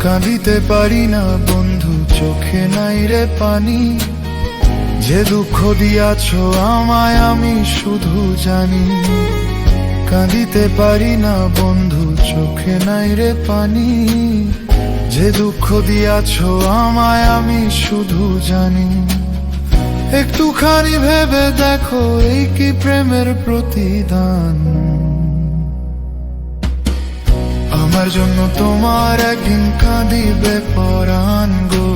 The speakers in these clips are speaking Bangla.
কাঁদিতে পারি না বন্ধু, চোখে নাই রে পানি। যে দুঃখ দিয়াছ আমায় আমি শুধু জানি। কাঁদিতে পারি না বন্ধু, চোখে নাই রে পানি। যে দুঃখ দিয়াছ আমায় আমি শুধু জানি। একটুখানি ভেবে দেখো, এই কি প্রেমের প্রতিদান। আমার জন্য তোমার একদিন কাঁদিবে পরাণ গো,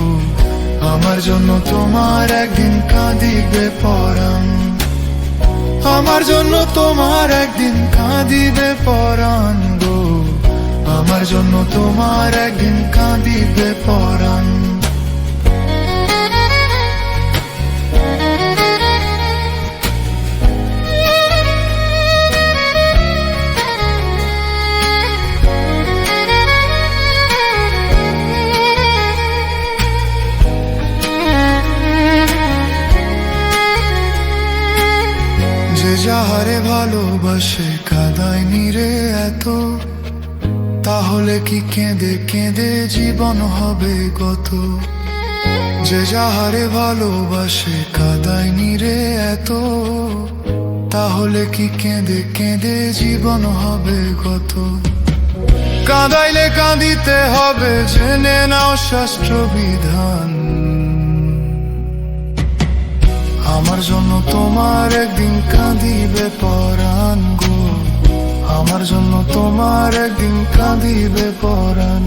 আমার জন্য তোমার একদিন কাঁদিবে পরাণ। আমার জন্য তোমার একদিন কাঁদিবে পরাণ গো, আমার জন্য তোমার একদিন কাঁদিবে পরাণ। যে যাহারে ভালোবাসে কাঁদায়নি রে এত, তাহলে কি কেঁদে কেঁদে জীবন হবে গত। যে যাহারে ভালোবাসে কাঁদায়নি রে এত, তাহলে কি কেঁদে কেঁদে জীবন হবে গত। কাঁদাইলে কাঁদিতে হবে, জেনে নাও শাস্ত্র বিধান। আমার জন্য তোমার একদিন কাঁদিবে পরাণ গো, আমার জন্য তোমার একদিন কাঁদিবে পরাণ।